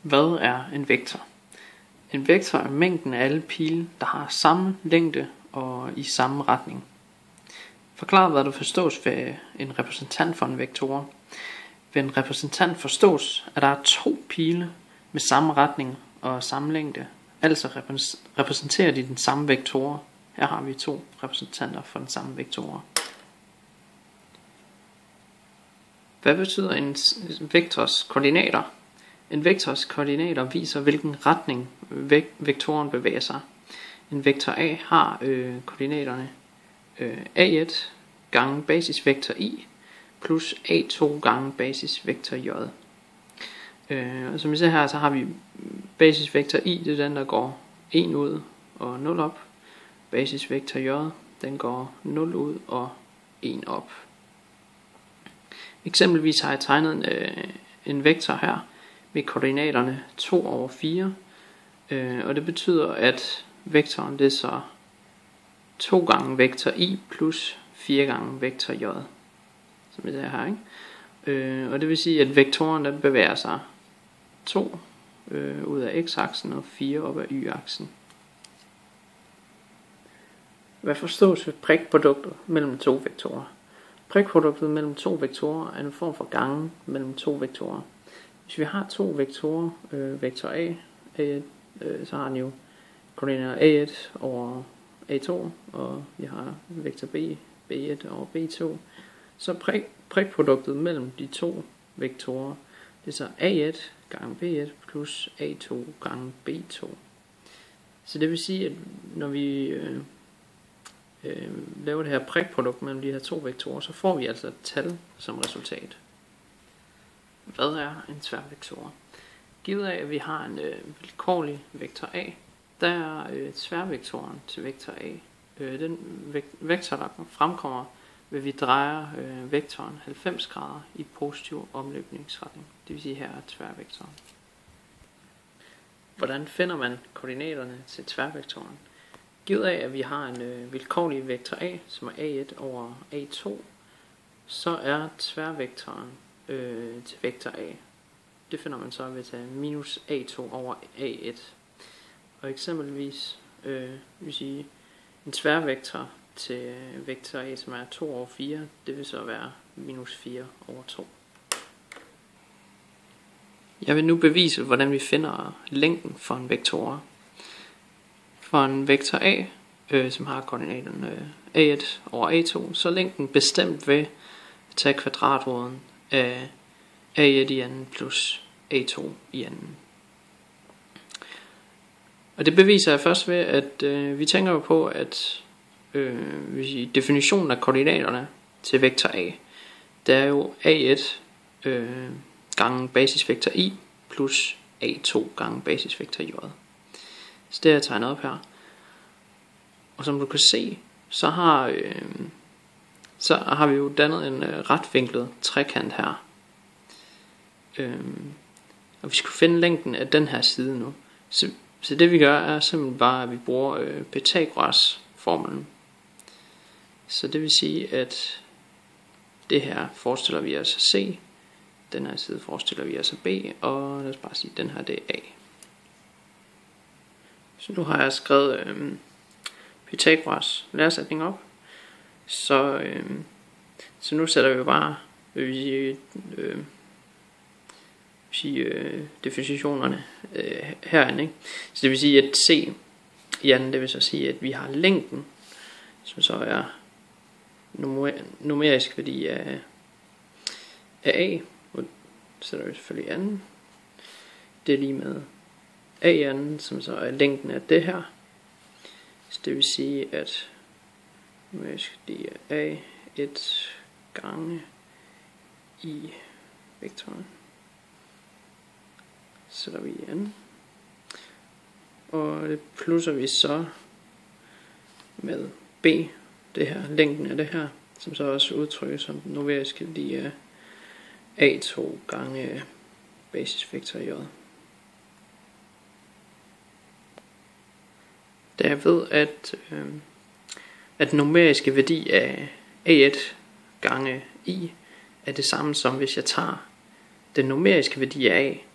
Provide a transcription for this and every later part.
Hvad er en vektor? En vektor er mængden af alle pile, der har samme længde og i samme retning. Forklar hvad der forstås ved en repræsentant for en vektor. Ved en repræsentant forstås, at der er to pile med samme retning og samme længde. Altså repræsenterer de den samme vektor. Her har vi to repræsentanter for den samme vektor. Hvad betyder en vektors koordinater? En vektors koordinater viser, hvilken retning vektoren bevæger sig. En vektor A har koordinaterne A1 gange basisvektor I plus A2 gange basisvektor J. Og som I ser her, så har vi basisvektor I, det er den, der går 1 ud og 0 op. Basisvektor J, den går 0 ud og 1 op. Eksempelvis har jeg tegnet en vektor her med koordinaterne 2 over 4. Og det betyder, at vektoren det er så 2 gange vektor I plus 4 gange vektor J. Som I ser her, ikke? Og det vil sige, at vektoren den bevæger sig 2 ud af x-aksen og 4 op af y-aksen. Hvad forstås ved prikproduktet mellem to vektorer? Prikproduktet mellem to vektorer er en form for gange mellem to vektorer. Hvis vi har to vektorer, vektor A, A1, så har den jo koordinater A1 over A2, og vi har vektor B, B1 over B2. Så prikproduktet mellem de to vektorer, det er så A1 gange B1 plus A2 gange B2. Så det vil sige, at når vi laver det her prikprodukt mellem de her to vektorer, så får vi altså et tal som resultat. Hvad er en tværvektor? Givet af, at vi har en vilkårlig vektor A, der er tværvektoren til vektor A. Den vektor, der fremkommer, vil vi dreje vektoren 90 grader i positiv omløbningsretning. Det vil sige, her er tværvektoren. Hvordan finder man koordinaterne til tværvektoren? Givet af, at vi har en vilkårlig vektor A, som er A1 over A2, så er tværvektoren til vektor A. Det finder man så ved at tage minus A2 over A1. Og eksempelvis vil sige en tværvektor til vektor A, som er 2 over 4, det vil så være minus 4 over 2. Jeg vil nu bevise, hvordan vi finder længden for en vektor. For en vektor A, som har koordinaterne A1 over A2, så er længden bestemt ved at tage kvadratroden af A1 i anden plus A2 i anden. Og det beviser jeg først ved, at vi tænker på, at definitionen af koordinaterne til vektor A, det er jo A1 gange basisvektor I plus A2 gange basisvektor J. Så det er jeg tegnet op her. Og som du kan se, så har vi jo dannet en retvinklet trekant her. Og vi skulle finde længden af den her side nu. Så det vi gør er simpelthen bare, at vi bruger Pythagoras formlen. Så det vil sige, at det her forestiller vi os C. Den her side forestiller vi os B. Og lad os bare sige, at den her det er A. Så nu har jeg skrevet Pythagoras læresætning op. Så nu sætter vi bare definitionerne herinde, ikke? Så det vil sige, at C i anden, det vil så sige, at vi har længden, som så er numerisk værdi af A. Og så sætter vi selvfølgelig anden. Det er lige med A i anden, som så er længden af det her. Så det vil sige, at numerisk værdi af A1 gange i vektoren. Sætter vi igen. Og det plusser vi så med B, det her, længden af det her, som så også udtrykkes som den numeriske værdi af A2 gange basisvektor J. Da jeg ved, at den numeriske værdi af A1 gange I er det samme som hvis jeg tager den numeriske værdi af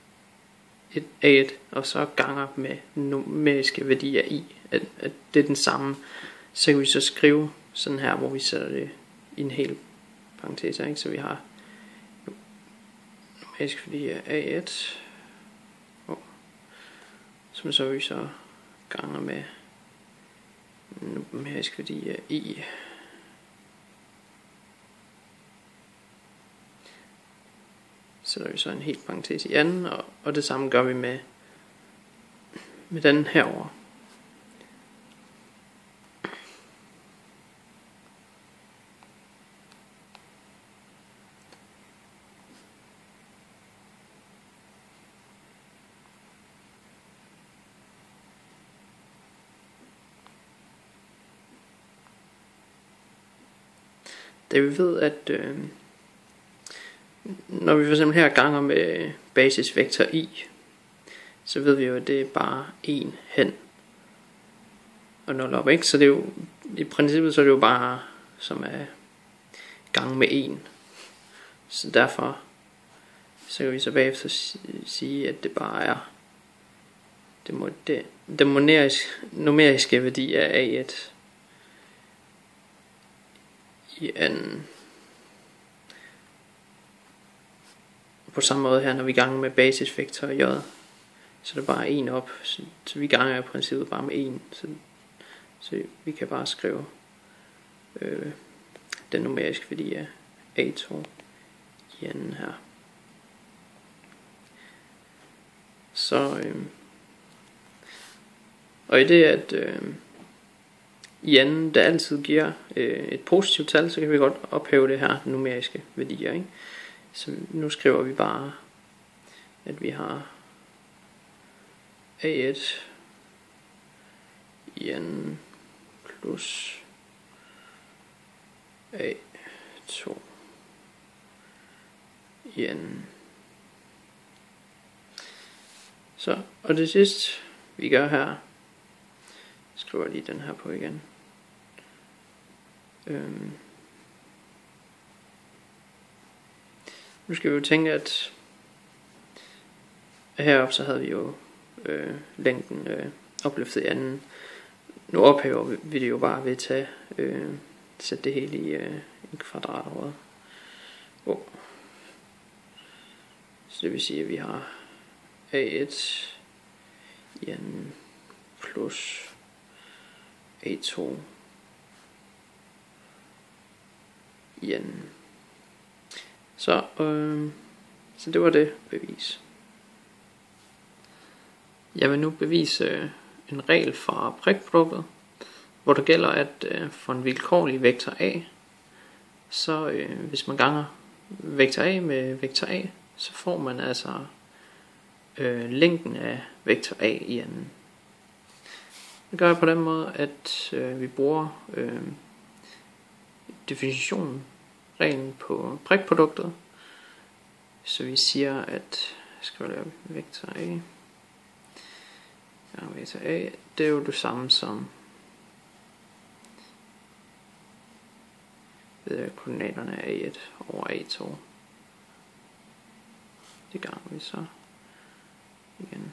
A A1, og så ganger med numeriske værdier i, at det er den samme. Så kan vi så skrive sådan her, hvor vi sætter det i en hel parentes, ikke? Så vi har numeriske værdier A1, som så vi så ganger med numeriske værdier i. Så der vi så en helt parentes i anden, og det samme gør vi med den herover. Da vi ved, at når vi for eksempel her ganger med basisvektor i, så ved vi jo, at det er bare 1 hen og 0 op, ikke? Så det er jo, i princippet så er det jo bare som er gange med 1. Så derfor så kan vi så bagefter sige, at det bare er den numeriske værdi af A1 i anden. På samme måde her, når vi ganger med basisvektor j, så det er bare 1 op, så vi ganger i princippet bare med 1, så vi kan bare skrive den numeriske værdi af A2 i anden her. Så og i det at i anden der altid giver et positivt tal, så kan vi godt ophæve det her numeriske værdier, ikke? Så nu skriver vi bare, at vi har A1 i anden plus A2 i anden. Så, og det sidste vi gør her, skriver lige den her på igen. Nu skal vi jo tænke, at heroppe så havde vi jo længden opløftet i anden. Nu ophæver vi det jo bare ved at sætte det hele i en kvadratrodet. Så det vil sige, at vi har A1 i anden plus A2 i anden. Så det var det bevis. Jeg vil nu bevise en regel fra prikproduktet, hvor der gælder, at for en vilkårlig vektor A, så hvis man ganger vektor A med vektor A, så får man altså længden af vektor A i anden. Det gør jeg på den måde, at vi bruger definitionen, reglen på prikproduktet. Så vi siger, at skal vi lave vektor A gange vektor A, det er jo det samme som ved koordinaterne af A1 over A2. Det ganger vi så igen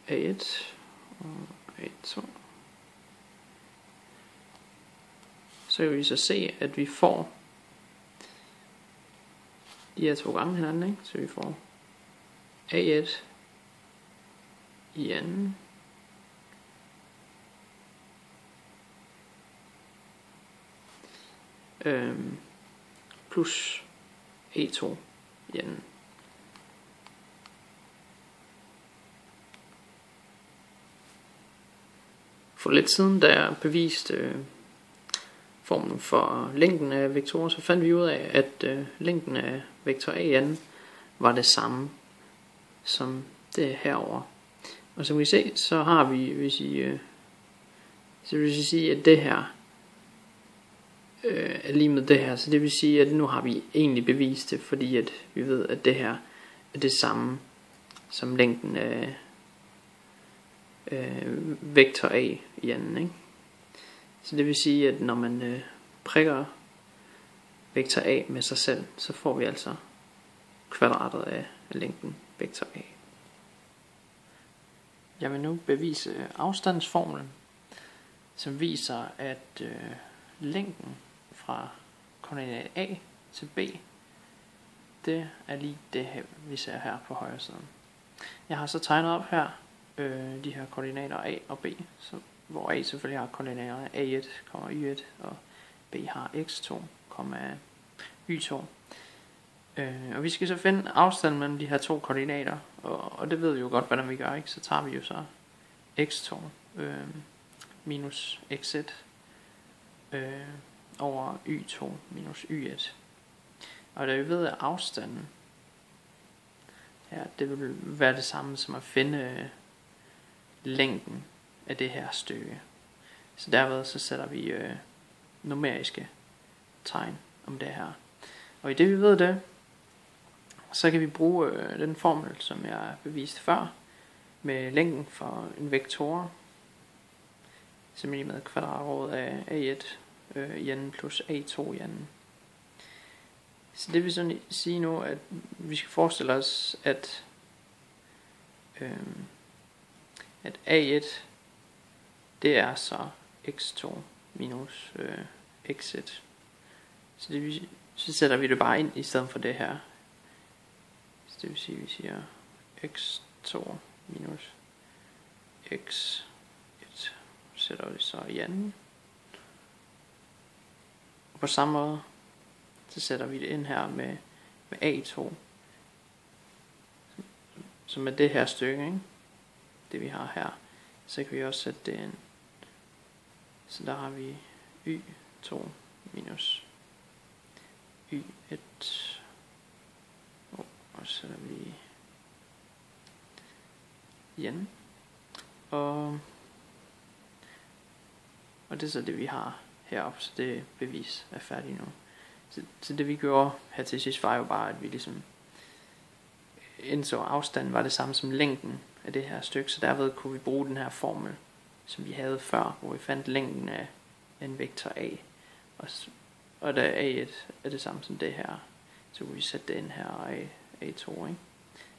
A1 og A2. Så kan vi så se, at vi får de her to gange hinanden, ikke? Så vi får A1 i anden plus E2 i anden. For lidt siden, da jeg beviste formlen for længden af vektorer, så fandt vi ud af, at længden af vektor A i anden var det samme som det herover. Og som vi se, så har vi, hvis I sige, at det her er lige med det her, så det vil sige, at nu har vi egentlig bevist det, fordi at vi ved, at det her er det samme som længden af vektor A i anden, ikke? Så det vil sige, at når man prikker vektor A med sig selv, så får vi altså kvadratet af af længden vektor A. Jeg vil nu bevise afstandsformlen, som viser, at længden fra koordinat A til B, det er lige det her, vi ser her på højre side. Jeg har så tegnet op her de her koordinater A og B, hvor A selvfølgelig har koordinaterne A1, Y1, og B har x2, y2. Og vi skal så finde afstanden mellem de her to koordinater, og det ved vi jo godt, hvordan vi gør, ikke? Så tager vi jo så x2 minus x1 over y2 minus y1. Og da vi ved, at afstanden her, det vil være det samme som at finde længden af det her stykke. Så derved så sætter vi numeriske tegn om det her. Og i det vi ved det, så kan vi bruge den formel, som jeg beviste før, med længden for en vektor, som er med kvadratrodet af A1 i anden plus A2 i anden. Så det vil sådan sige nu, at vi skal forestille os, at A1, det er så x2 minus x1. Så sætter vi det bare ind i stedet for det her. Så det vil sige, at vi siger x2 minus x1. Sætter vi så i anden. Og på samme måde, så sætter vi det ind her med A2. Så med det her stykke, ikke? Det vi har her, så kan vi også sætte det ind. Så der har vi y2 minus y1. Og så sætter vi igen. Og det er så det vi har heroppe, så det bevis er færdigt nu. Så det vi gjorde her til sidst var jo bare, at vi ligesom indså afstanden var det samme som længden af det her stykke, så derved kunne vi bruge den her formel, som vi havde før, hvor vi fandt længden af en vektor A. Og da A1 er det samme som det her, så kunne vi sætte det ind her og A2, ikke?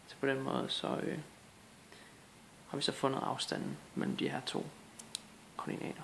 Så på den måde så har vi så fundet afstanden mellem de her to koordinater.